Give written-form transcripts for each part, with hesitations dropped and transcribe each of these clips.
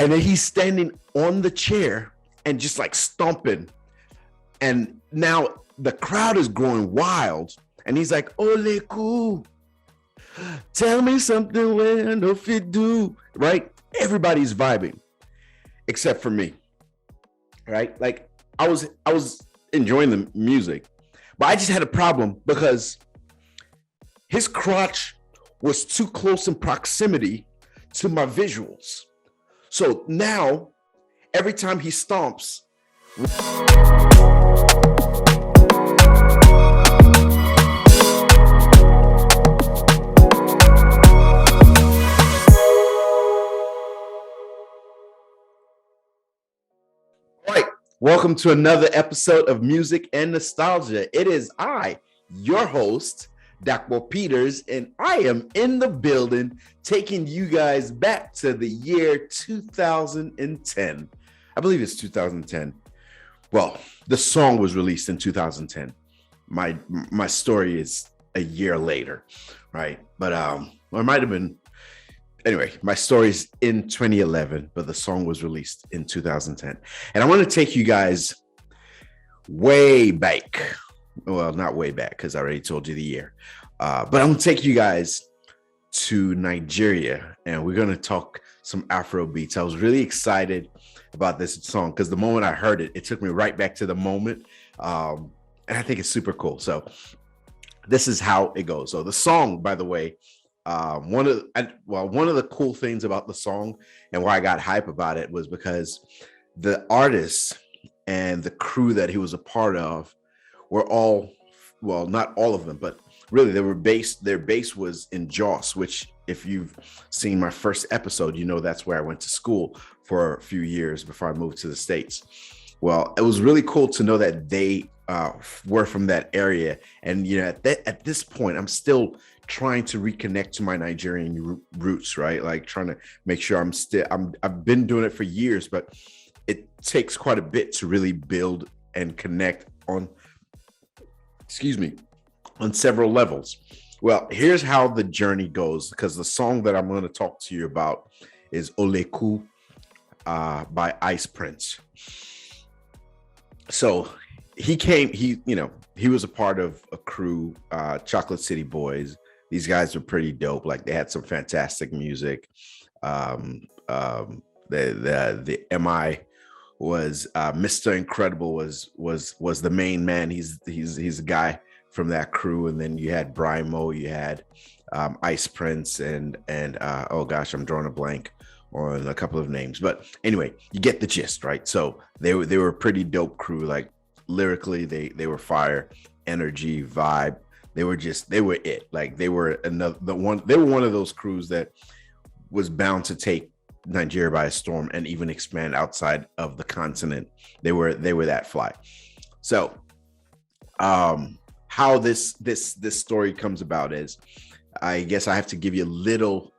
And then he's standing on the chair and just like stomping. And now the crowd is growing wild. And he's like, Oleku, tell me something when if it do. Right? Everybody's vibing except for me. Right? Like I was enjoying the music, but I just had a problem because his crotch was too close in proximity to my visuals. So now, every time he stomps, all right, welcome to another episode of Music and Nostalgia. It is I, your host, Dr. Peters, and I am in the building taking you guys back to the year 2010. I believe it's 2010. Well, the song was released in 2010. My story is a year later, right? But it might have been. Anyway, my story's in 2011, but the song was released in 2010. And I want to take you guys way back. Well, not way back, because I already told you the year. But I'm going to take you guys to Nigeria, and we're going to talk some Afrobeats. I was really excited about this song, because the moment I heard it, it took me right back to the moment. And I think it's super cool. So this is how it goes. So the song, by the way, one of the cool things about the song and why I got hype about it was because the artist and the crew that he was a part of were all, well, not all of them, but really their base was in Jos, which if you've seen my first episode, you know that's where I went to school for a few years before I moved to the States. Well, it was really cool to know that they were from that area. And, you know, at this point, I'm still trying to reconnect to my Nigerian roots, right? Like trying to make sure I've been doing it for years, but it takes quite a bit to really build and connect on several levels. Well, here's how the journey goes, because the song that I'm going to talk to you about is Oleku by Ice Prince. So he was a part of a crew, Chocolate City Boys. These guys were pretty dope. Like they had some fantastic music. The MI was Mr. Incredible was the main man. He's a guy from that crew. And then you had Brymo, you had Ice Prince, and oh gosh, I'm drawing a blank on a couple of names. But anyway, you get the gist, right? So they were a pretty dope crew. Like lyrically, they were fire, energy, vibe. They were it. Like they were one of those crews that was bound to take Nigeria by a storm and even expand outside of the continent. They were that fly. So how this story comes about is, I guess I have to give you a little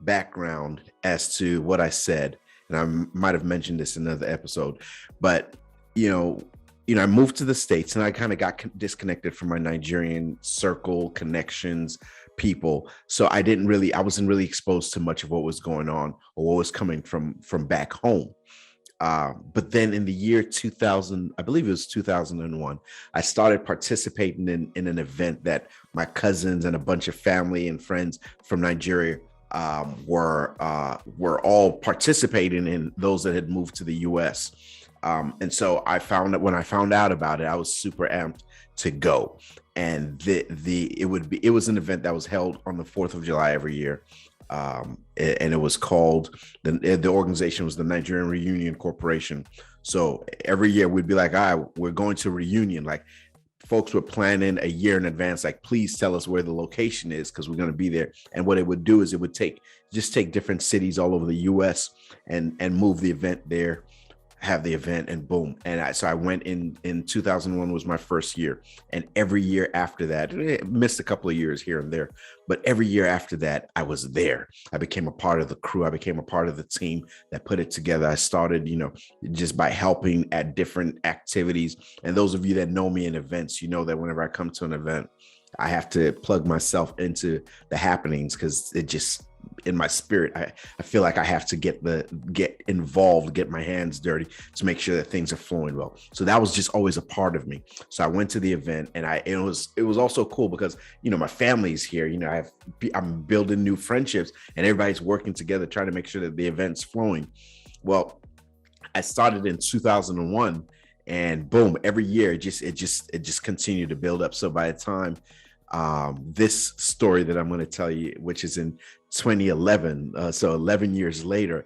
background as to what I said, and I might have mentioned this in another episode, but I moved to the States and I kind of got disconnected from my Nigerian circle, connections, people. So I wasn't really exposed to much of what was going on or what was coming from back home. But then in the year 2000, I believe it was 2001, I started participating in an event that my cousins and a bunch of family and friends from Nigeria were all participating in, those that had moved to the US. And so when I found out about it, I was super amped to go. And it was an event that was held on the 4th of July every year. And it was called, the organization was the Nigerian Reunion Corporation. So every year we'd be like, we're going to reunion. Like folks were planning a year in advance, like, please tell us where the location is, because we're going to be there. And what it would do is it would take different cities all over the US and move the event there, have the event, and boom. And so I went in 2001 was my first year. And every year after that, missed a couple of years here and there, but every year after that, I was there. I became a part of the crew. I became a part of the team that put it together. I started, just by helping at different activities. And those of you that know me in events, you know that whenever I come to an event, I have to plug myself into the happenings, because in my spirit, I feel like I have to get involved, get my hands dirty to make sure that things are flowing well. So that was just always a part of me. So I went to the event, and it was also cool because, my family's here. I'm building new friendships, and everybody's working together trying to make sure that the event's flowing. Well, I started in 2001, and boom, every year it just continued to build up. So by the time this story that I'm going to tell you, which is in 2011, so 11 years later,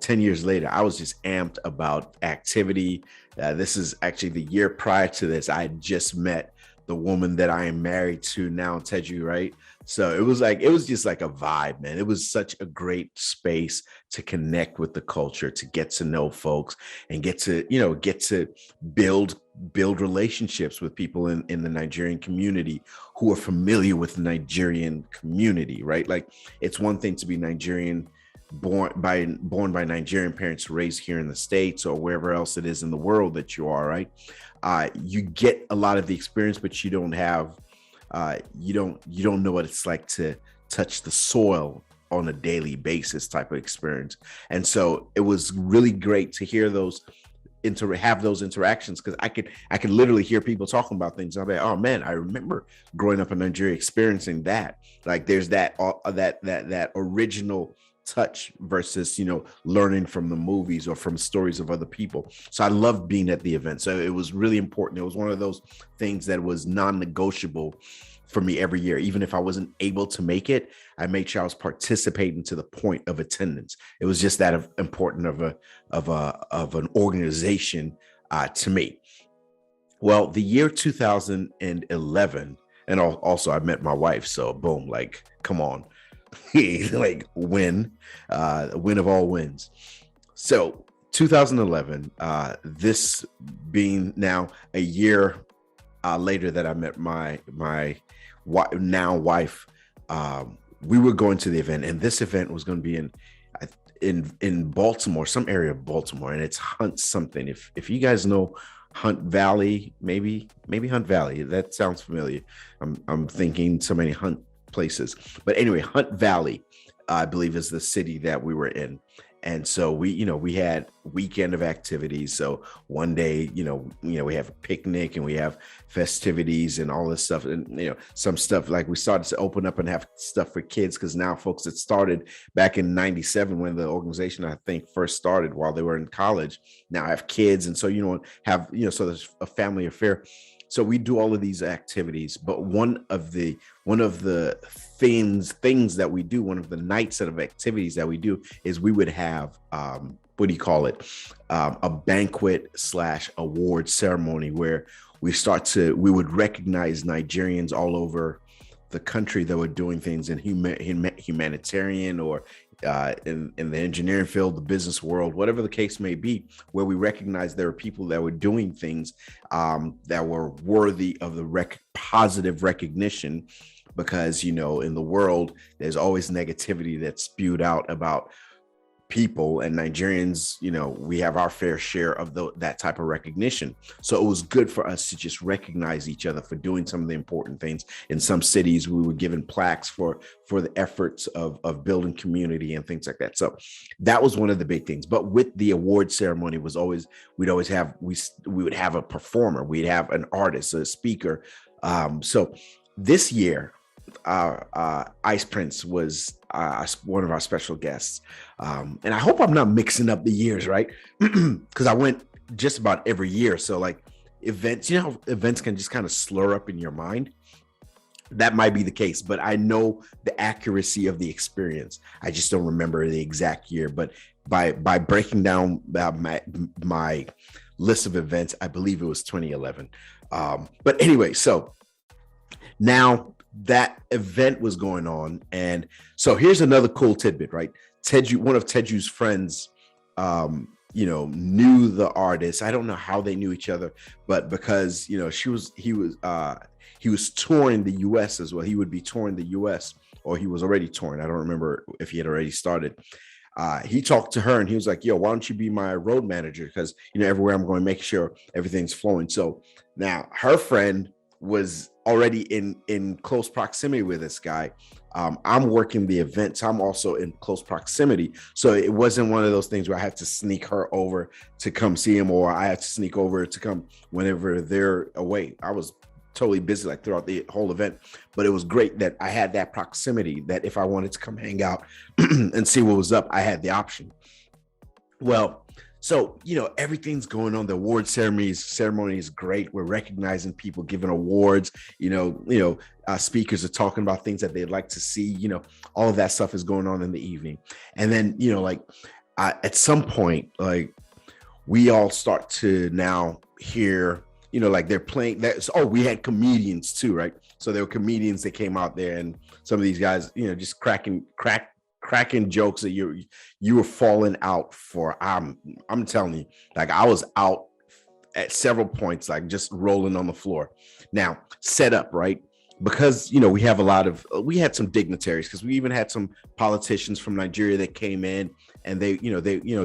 10 years later, I was just amped about activity. This is actually the year prior to this. I had just met the woman that I am married to now, Teju, right? So it was just like a vibe, man. It was such a great space to connect with the culture, to get to know folks, and get to build relationships with people in the Nigerian community who are familiar with the Nigerian community, right? Like, it's one thing to be Nigerian, born by Nigerian parents, raised here in the States or wherever else it is in the world that you are, right? You get a lot of the experience, but you don't have you don't know what it's like to touch the soil on a daily basis type of experience. And so it was really great to hear have those interactions, because I could literally hear people talking about things. I'm like, oh man, I remember growing up in Nigeria experiencing that. Like, there's that original touch versus learning from the movies or from stories of other people. So I loved being at the event. So it was really important. It was one of those things that was non-negotiable for me every year. Even if I wasn't able to make it, I made sure I was participating to the point of attendance. It was just that important of an organization to me. Well, the year 2011, and also I met my wife. So boom, like, come on. Like, win of all wins. So 2011, this being now a year later that I met my now wife, we were going to the event, and this event was going to be in Baltimore, some area of Baltimore, and it's Hunt something. If you guys know Hunt Valley, maybe Hunt Valley, that sounds familiar. I'm thinking so many Hunt places, but anyway, Hunt Valley, I believe, is the city that we were in. And so we had weekend of activities. So one day, we have a picnic and we have festivities and all this stuff. And, some stuff, like, we started to open up and have stuff for kids, because now folks that started back in 97, when the organization, I think, first started while they were in college, now have kids. And so, so there's a family affair. So we do all of these activities, but one of the things that we do, one of the nights of activities that we do, is we would have a banquet / award ceremony where we would recognize Nigerians all over the country that were doing things in humanitarian or in the engineering field, the business world, whatever the case may be, where we recognize there were people that were doing things that were worthy of the positive recognition. Because, in the world, there's always negativity that's spewed out about people, and Nigerians, we have our fair share of that type of recognition. So it was good for us to just recognize each other for doing some of the important things. In some cities, we were given plaques for the efforts of building community and things like that. So that was one of the big things. But with the award ceremony we would have a performer, we'd have an artist, a speaker. So this year, Ice Prince was one of our special guests. And I hope I'm not mixing up the years, right? Because I went just about every year. So, like, events, how events can just kind of slur up in your mind. That might be the case, but I know the accuracy of the experience. I just don't remember the exact year. But by breaking down my list of events, I believe it was 2011. But anyway, so now that event was going on. And so here's another cool tidbit, right? One of Teju's friends, knew the artist. I don't know how they knew each other, but because, he was touring the US as well. He would be touring the US, or he was already touring. I don't remember if he had already started. He talked to her and he was like, yo, why don't you be my road manager? Because, everywhere I'm going, make sure everything's flowing. So now her friend was already in close proximity with this guy. I'm working the events. I'm also in close proximity. So it wasn't one of those things where I had to sneak her over to come see him, or I had to sneak over to come whenever they're away. I was totally busy like throughout the whole event, but it was great that I had that proximity, that if I wanted to come hang out and see what was up, I had the option. Well, so, everything's going on. The award ceremony is great. We're recognizing people, giving awards, speakers are talking about things that they'd like to see, all of that stuff is going on in the evening. And then, at some point, like, we all start to now hear, like they're playing that. Oh, we had comedians too, right? So there were comedians that came out there, and some of these guys, just cracking jokes that you were falling out for. I'm telling you, like, I was out at several points, like just rolling on the floor. Now, set up, right? Because we had some dignitaries, because we even had some politicians from Nigeria that came in, and they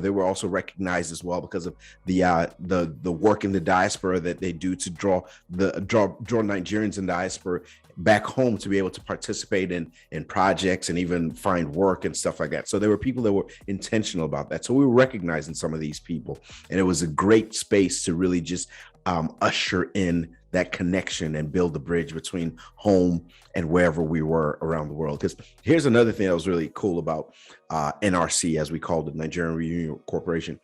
were also recognized as well because of the work in the diaspora that they do to draw Nigerians in diaspora back home to be able to participate in projects and even find work and stuff like that. So there were people that were intentional about that. So we were recognizing some of these people, and it was a great space to really just usher in that connection and build the bridge between home and wherever we were around the world. Because here's another thing that was really cool about NRC, as we called it, Nigerian Reunion Corporation,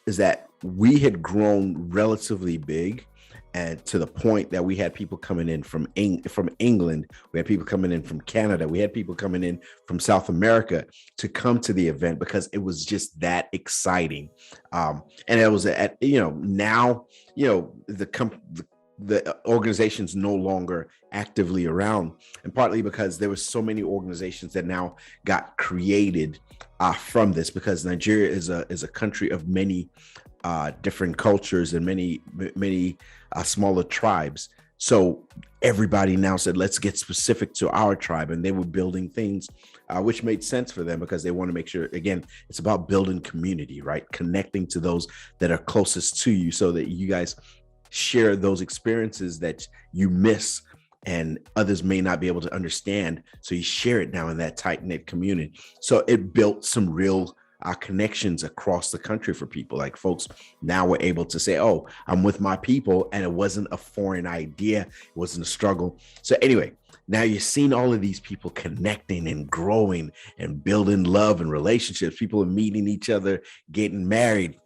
is that we had grown relatively big, and to the point that we had people coming in from England, we had people coming in from Canada, we had people coming in from South America to come to the event because it was just that exciting. And it was now the organization's no longer actively around, and partly because there were so many organizations that now got created from this, because Nigeria is a country of many different cultures and many smaller tribes. So everybody now said, let's get specific to our tribe, and they were building things which made sense for them, because they want to make sure, again, it's about building community, right? Connecting to those that are closest to you, so that you guys share those experiences that you miss and others may not be able to understand. So you share it now in that tight-knit community. So it built some real connections across the country for people. Like, folks now were able to say, oh, I'm with my people, and it wasn't a foreign idea, it wasn't a struggle. So anyway, now you're seeing all of these people connecting and growing and building love and relationships. People are meeting each other, getting married,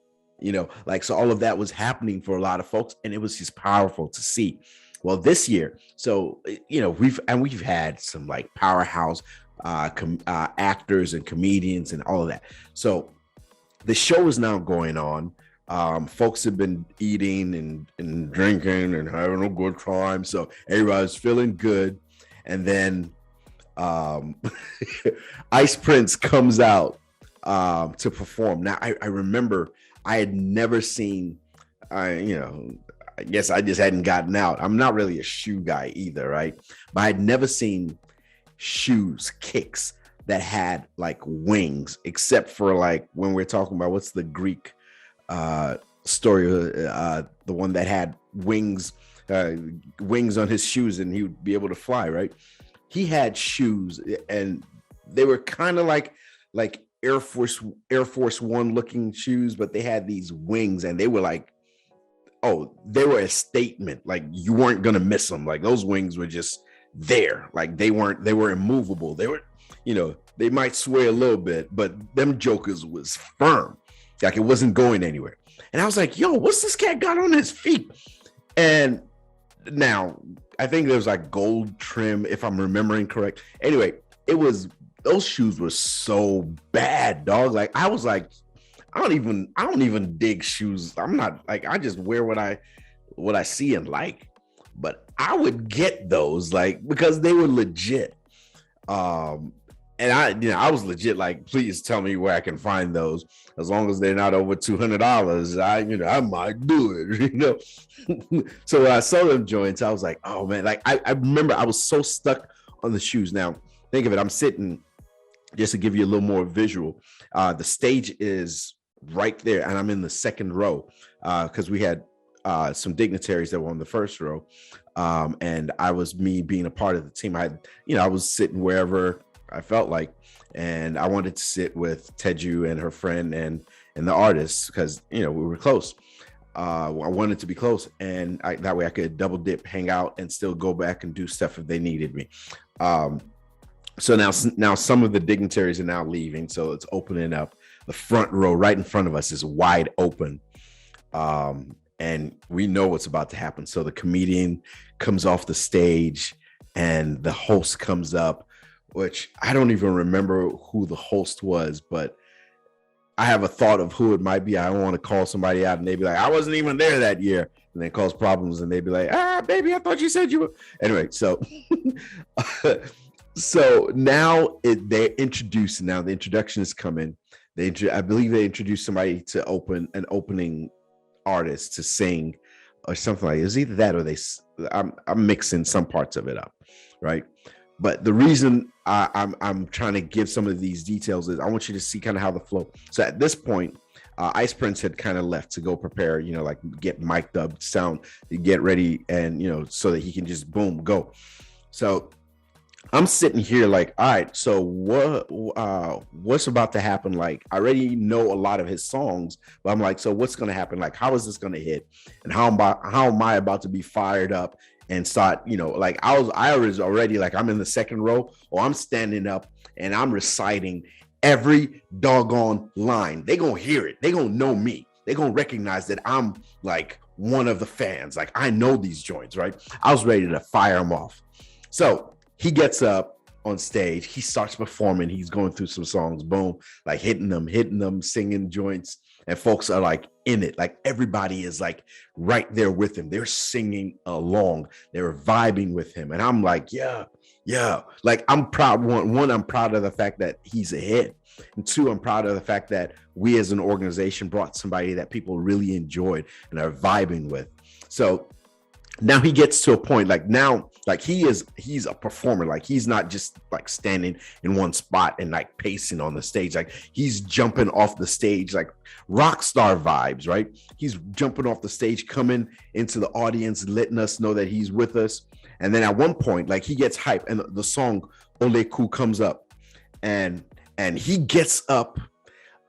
so all of that was happening for a lot of folks, and it was just powerful to see. Well, this year, so we've had some like powerhouse actors and comedians and all of that. So the show is now going on. Folks have been eating and drinking and having a good time, so everybody's feeling good. And then Ice Prince comes out to perform. Now I remember I had never seen, I guess I just hadn't gotten out. I'm not really a shoe guy either, right? But I'd never seen kicks that had like wings, except for like when we're talking about, what's the Greek story, the one that had wings on his shoes and he would be able to fly, right? He had shoes, and they were kind of like Air Force One looking shoes, but they had these wings, and they were like, they were a statement. Like, you weren't gonna miss them. Like, those wings were just there. Like, they were immovable. They were, they might sway a little bit, but them jokers was firm. Like, it wasn't going anywhere. And I was like, yo, what's this cat got on his feet? And now I think there was like gold trim, if I'm remembering correct. Anyway, those shoes were so bad, dog. Like, I was like, I don't even dig shoes. I'm not like, I just wear what I see and like. But I would get those, like, because they were legit. And I was legit like, please tell me where I can find those. As long as they're not over $200, I might do it, So when I saw them joints, I was like, oh man, like I remember I was so stuck on the shoes. Now, think of it, I'm sitting, just to give you a little more visual, the stage is right there, and I'm in the second row, because we had some dignitaries that were on the first row. And I was me being a part of the team. I was sitting wherever I felt like, and I wanted to sit with Teju and her friend and the artists because, we were close. I wanted to be close, and that way I could double dip, hang out, and still go back and do stuff if they needed me. So now some of the dignitaries are now leaving, so it's opening up. The front row right in front of us is wide open, and we know what's about to happen. So the comedian comes off the stage, and the host comes up, which I don't even remember who the host was, but I have a thought of who it might be. I don't want to call somebody out and they'd be like, I wasn't even there that year, and then cause problems, and they'd be like, baby, I thought you said you were. Anyway, so so now they're introducing. Now the introduction is coming. I believe they introduced somebody to open an opening artist to sing or something like it. It was either that or I'm mixing some parts of it up, right? But the reason I'm trying to give some of these details is I want you to see kind of how the flow. So at this point, Ice Prince had kind of left to go prepare, like get mic'd up, sound, get ready, and so that he can just boom go. So I'm sitting here like, all right, so what's about to happen? Like, I already know a lot of his songs, but I'm like, so what's going to happen? Like, how is this going to hit? And how am I about to be fired up and start, like I was already like, I'm in the second row, or I'm standing up and I'm reciting every doggone line. They gonna hear it. They gonna know me. They gonna recognize that I'm like one of the fans. Like, I know these joints, right? I was ready to fire him off. So he gets up on stage. He starts performing. He's going through some songs, boom, like hitting them, singing joints. And folks are like in it. Like, everybody is like right there with him. They're singing along. They're vibing with him. And I'm like, yeah. Like, I'm proud. One, I'm proud of the fact that he's a hit. And two, I'm proud of the fact that we as an organization brought somebody that people really enjoyed and are vibing with. So now he gets to a point like now, like he's a performer. Like, he's not just like standing in one spot and like pacing on the stage. Like, he's jumping off the stage, like rock star vibes, right? He's jumping off the stage, coming into the audience, letting us know that he's with us. And then at one point, like, he gets hype and the song Oleku comes up, and he gets up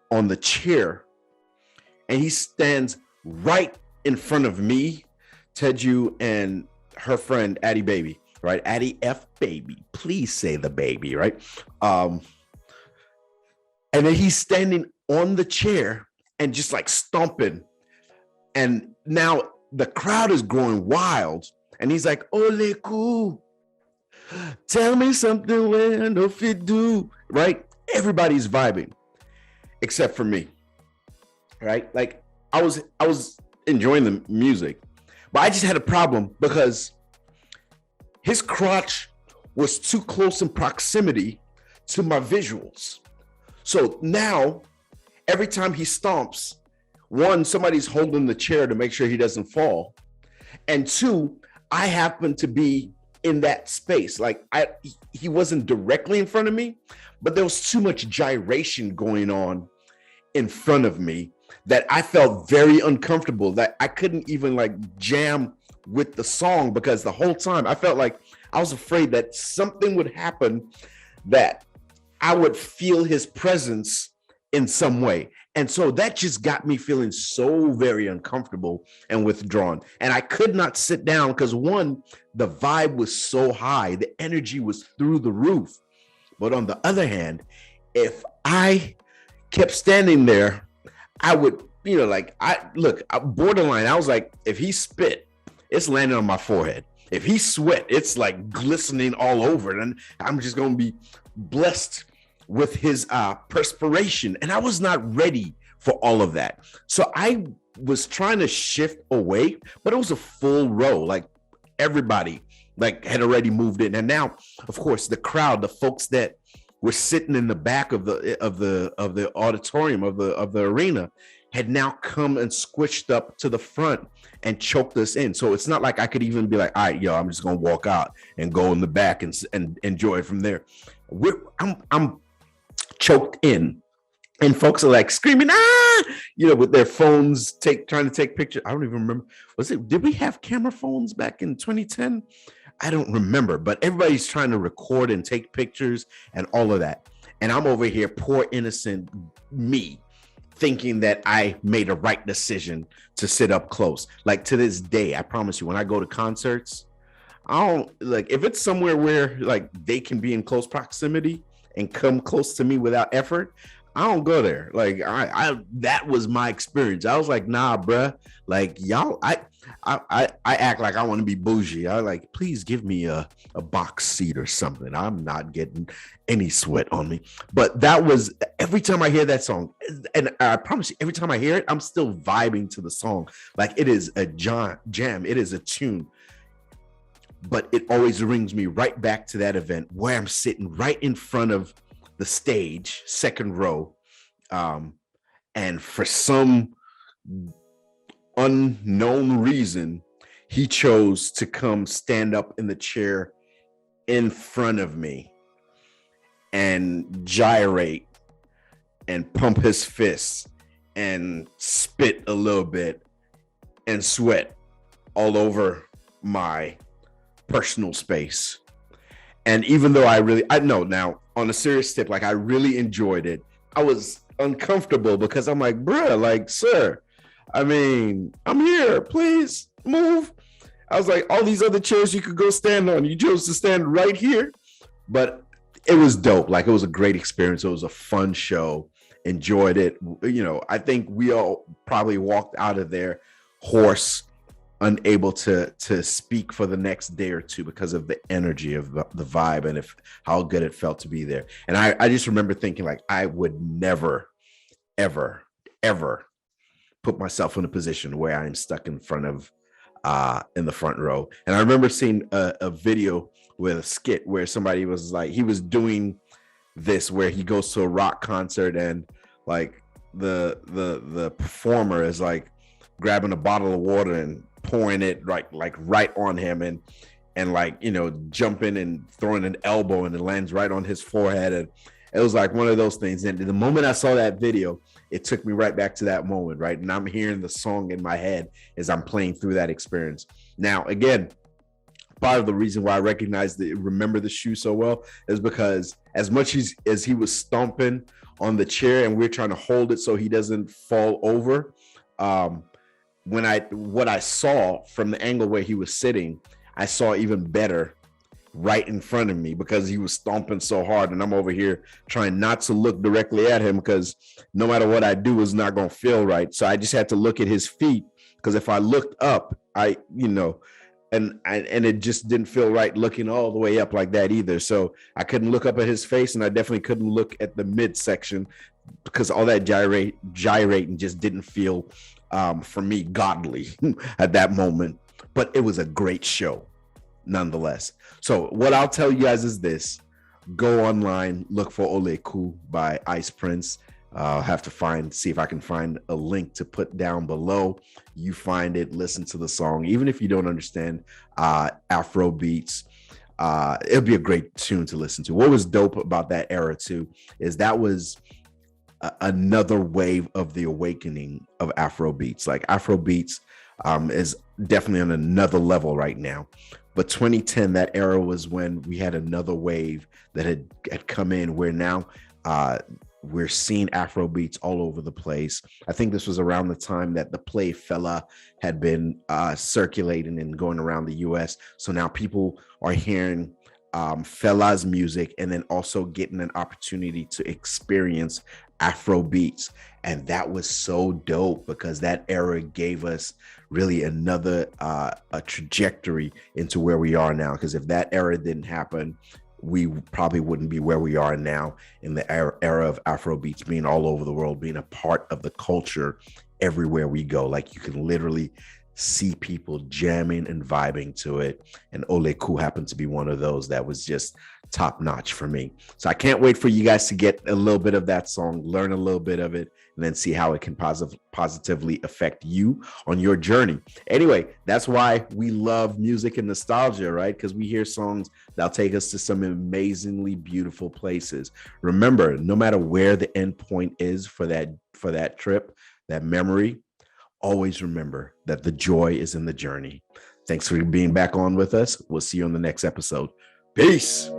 on the chair and he stands right in front of me, Teju, and her friend Addie Baby, right? Addie F Baby, please say the baby, right? And then he's standing on the chair and just like stomping. And now the crowd is growing wild. And he's like, Oleku, tell me something when if it do, right? Everybody's vibing except for me, right? Like, I was enjoying the music, but I just had a problem because his crotch was too close in proximity to my visuals. So now, every time he stomps, one, somebody's holding the chair to make sure he doesn't fall. And two, I happen to be in that space. Like, he wasn't directly in front of me, but there was too much gyration going on in front of me that I felt very uncomfortable, that I couldn't even like jam with the song, because the whole time I felt like I was afraid that something would happen, that I would feel his presence in some way. And so that just got me feeling so very uncomfortable and withdrawn. And I could not sit down because, one, the vibe was so high, the energy was through the roof. But on the other hand, if I kept standing there, I would, borderline. I was like, if he spit, it's landing on my forehead. If he sweat, it's like glistening all over it. And I'm just going to be blessed with his perspiration. And I was not ready for all of that. So I was trying to shift away, but it was a full row. Like, everybody like had already moved in. And now, of course, the crowd, the folks that were sitting in the back of the auditorium of the arena had now come and squished up to the front and choked us in. So it's not like I could even be like, all right, yo, I'm just going to walk out and go in the back and enjoy it from there. I'm choked in and folks are like screaming, ah, with their phones, trying to take pictures. I don't even remember. Did we have camera phones back in 2010? I don't remember, but everybody's trying to record and take pictures and all of that. And I'm over here, poor innocent me, thinking that I made a right decision to sit up close. Like to this day, I promise you, when I go to concerts, I don't like if it's somewhere where like they can be in close proximity and come close to me without effort. I don't go there. Like I that was my experience. I was like, nah, bruh. Like y'all, I act like I want to be bougie. I like, please give me a box seat or something. I'm not getting any sweat on me. But that was every time I hear that song, and I promise you, every time I hear it, I'm still vibing to the song. Like it is a jam. It is a tune. But it always brings me right back to that event where I'm sitting right in front of the stage, second row. And for some unknown reason, he chose to come stand up in the chair in front of me and gyrate and pump his fists and spit a little bit and sweat all over my personal space. And even though I know now on a serious tip, like I really enjoyed it, I was uncomfortable because I'm like, bruh, like, sir, I mean, I'm here, please move. I was like, all these other chairs you could go stand on, you chose to stand right here. But it was dope. Like it was a great experience. It was a fun show. Enjoyed it. I think we all probably walked out of there hoarse, unable to speak for the next day or two because of the energy of the vibe and how good it felt to be there. And I just remember thinking like I would never, ever, ever put myself in a position where I'm stuck in front of in the front row. And I remember seeing a video with a skit where somebody was like, he was doing this where he goes to a rock concert and like the performer is like grabbing a bottle of water and pouring it right on him and like jumping and throwing an elbow and it lands right on his forehead. And it was like one of those things. And the moment I saw that video, it took me right back to that moment, right? And I'm hearing the song in my head as I'm playing through that experience. Now, again, part of the reason why I remember the shoe so well is because as much as he was stomping on the chair and we're trying to hold it so he doesn't fall over, what I saw from the angle where he was sitting, I saw even better right in front of me because he was stomping so hard and I'm over here trying not to look directly at him because no matter what I do is not going to feel right. So I just had to look at his feet because if I looked up, and it just didn't feel right looking all the way up like that either. So I couldn't look up at his face and I definitely couldn't look at the midsection because all that gyrating just didn't feel for me godly at that moment. But it was a great show nonetheless. So what I'll tell you guys is this: go online, look for Oleku by Ice Prince. I'll have to see if I can find a link to put down below. You find it, listen to the song. Even if you don't understand Afrobeats, it'll be a great tune to listen to. What was dope about that era too is that was another wave of the awakening of Afrobeats. Like Afrobeats is definitely on another level right now. But 2010, that era was when we had another wave that had come in where now we're seeing Afrobeats all over the place. I think this was around the time that the play Fela had been circulating and going around the US. So now people are hearing Fela's music and then also getting an opportunity to experience Afrobeats. And that was so dope because that era gave us really another a trajectory into where we are now. Because if that era didn't happen, we probably wouldn't be where we are now in the era of Afrobeats being all over the world, being a part of the culture everywhere we go. Like you can literally see people jamming and vibing to it. And Oleku happened to be one of those that was just top notch for me. So I can't wait for you guys to get a little bit of that song, learn a little bit of it, and then see how it can positively affect you on your journey. Anyway, that's why we love music and nostalgia, right? Because we hear songs that'll take us to some amazingly beautiful places. Remember, no matter where the end point is for that trip, that memory, always remember that the joy is in the journey. Thanks for being back on with us. We'll see you on the next episode. Peace.